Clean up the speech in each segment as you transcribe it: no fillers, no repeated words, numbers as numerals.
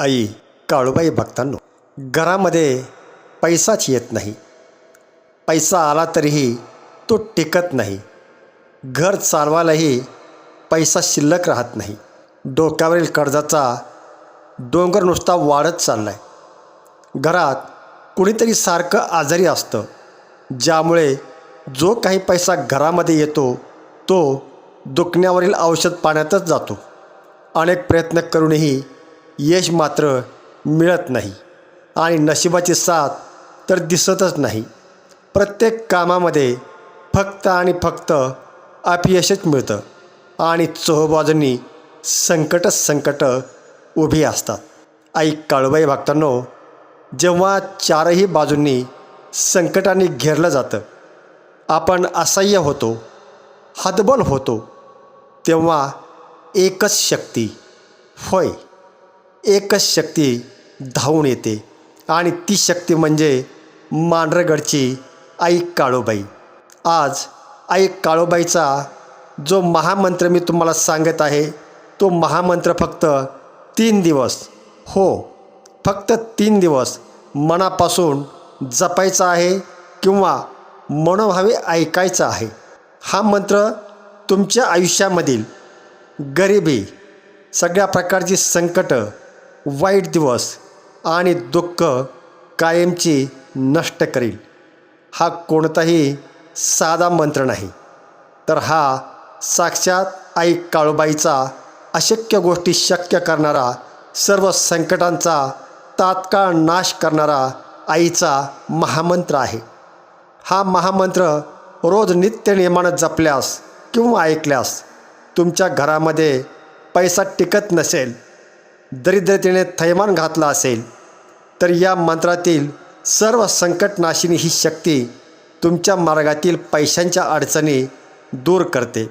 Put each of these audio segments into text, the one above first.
आई काळूबाई भक्तांनो, घरामध्ये पैसाच येत नाही. पैसा आला तरीही तो टिकत नाही. घर चालवायलाही पैसा शिल्लक राहत नाही. डोक्यावरील कर्जाचा डोंगर नुसता वाढत चालला आहे. घरात कुणीतरी सारखं आजारी असतं, ज्यामुळे जो काही पैसा घरामध्ये येतो तो दुखण्यावरील औषध पाण्यातच जातो. अनेक प्रयत्न करूनही यश मात्र मिळत नाही आणि नशिबाची साथ तर दिसतच नाही. प्रत्येक कामामध्ये फक्त आणि फक्त अपयशच मिळतं आणि चोहोबाजूंनी संकट उभी असतात. आई काळूबाई भक्तांनो, जेव्हा चारही बाजूंनी संकटाने घेरलं जातं, आपण असह्य होतो, हतबल होतो, तेव्हा एकच शक्ती, होय एकच शक्ती धावून येते आणि ती शक्ती म्हणजे मांढरगडची आई काळूबाई. आज आई काळूबाईचा जो महामंत्र मी तुम्हाला सांगत आहे, तो महामंत्र फक्त 3 दिवस, हो फक्त 3 दिवस मनापासून जपायचा आहे किंवा मनोभावे ऐकायचा आहे. हा मंत्र तुमच्या आयुष्यामधील गरिबी, सगळ्या प्रकारची संकटं, वाईट दिवस आणि दुःख कायमची नष्ट करील. हा कोणताही साधा मंत्र नाही, तर हा साक्षात आई काळूबाईचा अशक्य गोष्टी शक्य करणारा, सर्व संकटांचा तात्काळ नाश करणारा आईचा महामंत्र आहे. हा महामंत्र रोज नित्य नियमानं जपल्यास किंवा ऐकल्यास तुमच्या घरामध्ये पैसा टिकत नसेल, दरिद्रतेने थैमान घातला असेल, तर या मंत्रातील सर्व संकटनाशिनी ही शक्ती तुमच्या मार्गातील पैशांच्या अडचणी दूर करते.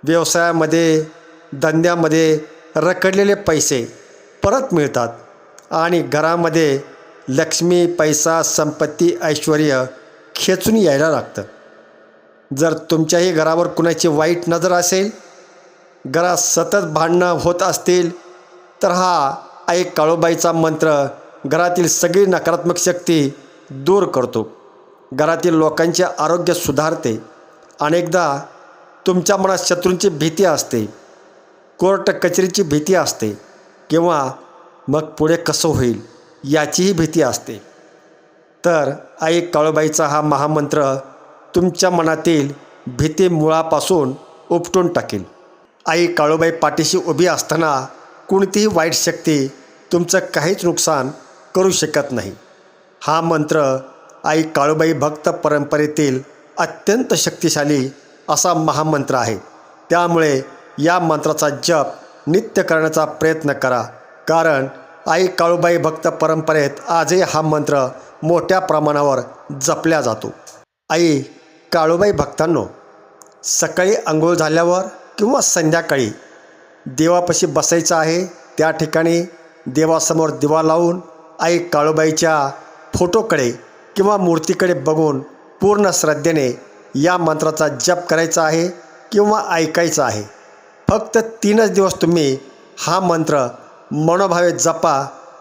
व्यवसायामध्ये, धंद्यामध्ये रखडलेले पैसे परत मिळतात आणि घरामध्ये लक्ष्मी, पैसा, संपत्ती, ऐश्वर्य खेचून यायला लागतं. जर तुमच्याही घरावर कुणाची वाईट नजर असेल, घरात सतत भांडणं होत असतील, तर हा आई काळूबाईचा मंत्र घरातील सगळी नकारात्मक शक्ती दूर करतो. घरातील लोकांचे आरोग्य सुधारते. अनेकदा तुमच्या मनात शत्रूंची भीती असते, कोर्ट कचेरीची भीती असते किंवा मग पुढे कसं होईल याचीही भीती असते. तर आई काळूबाईचा हा महामंत्र तुमच्या मनातील भीती मुळापासून उपटून टाकेल. आई काळूबाई पाठीशी उभी असताना कोणतीही वाईट शक्ती तुमचं काहीच नुकसान करू शकत नाही. हा मंत्र आई काळूबाई भक्त परंपरेतील अत्यंत शक्तिशाली असा महामंत्र आहे. त्यामुळे या मंत्राचा जप नित्य करण्याचा प्रयत्न करा, कारण आई काळूबाई भक्त परंपरेत आजही हा मंत्र मोठ्या प्रमाणावर जपला जातो. आई काळूबाई भक्तांनो, सकाळी अंघोळ झाल्यावर किंवा संध्याकाळी देवापाशी बसायचं आहे. त्या ठिकाणी देवासमोर दिवा लावून आई काळूबाईच्या फोटोकडे किंवा मूर्तीकडे बघून पूर्ण श्रद्धेने या मंत्राचा जप करायचा आहे किंवा ऐकायचा आहे. फक्त 3च दिवस तुम्ही हा मंत्र मनोभावे जपा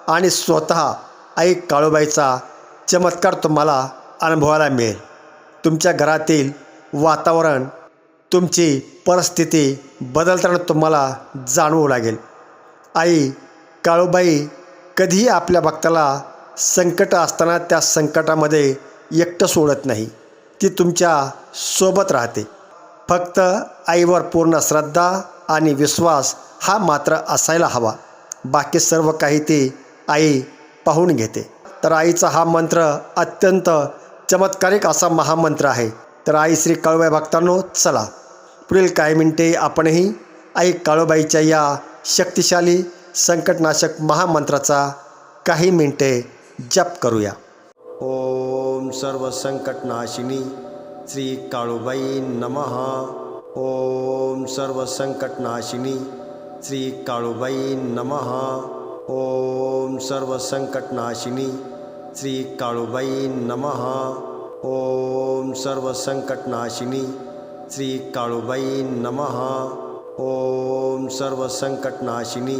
आणि स्वतः आई काळूबाईचा चमत्कार तुम्हाला अनुभवायला मिळेल. तुमच्या घरातील वातावरण, तुमची परिस्थिती बदलताना तुम्हाला जाणवू लागेल. आई काळूबाई कधीही आपल्या भक्ताला संकट असताना त्या संकटामध्ये एकटं सोडत नाही. ती तुमच्या सोबत राहते. फक्त आईवर पूर्ण श्रद्धा आणि विश्वास हा मात्र असायला हवा. बाकी सर्व काही ती आई पाहून घेते. तर आईचा हा मंत्र अत्यंत चमत्कारिक असा महामंत्र आहे. तर आई श्री काळूबाई भक्तांनो, चला पुढील काही मिनिटे आपणही आई काळूबाईच्या या शक्तिशाली संकटनाशक महामंत्राचा काही मिनिटे जप करूया. ओम सर्व संकटनाशिनी श्री काळूबाई नमः. ओम सर्व संकटनाशिनी श्री काळूबाई नमः. ओम सर्व संकटनाशिनी श्री काळूबाई नमः. ओम सर्व संकटनाशिनी श्री काळूबाई नमः. ओम सर्व संकटनाशिनी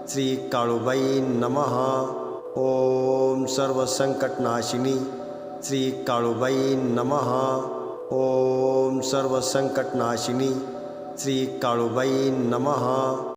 श्री काळूबाई नमः. ओम सर्व संकटनाशिनी श्री काळूबाई नमः. ओम सर्व संकटनाशिनी श्री काळूबाई नमः.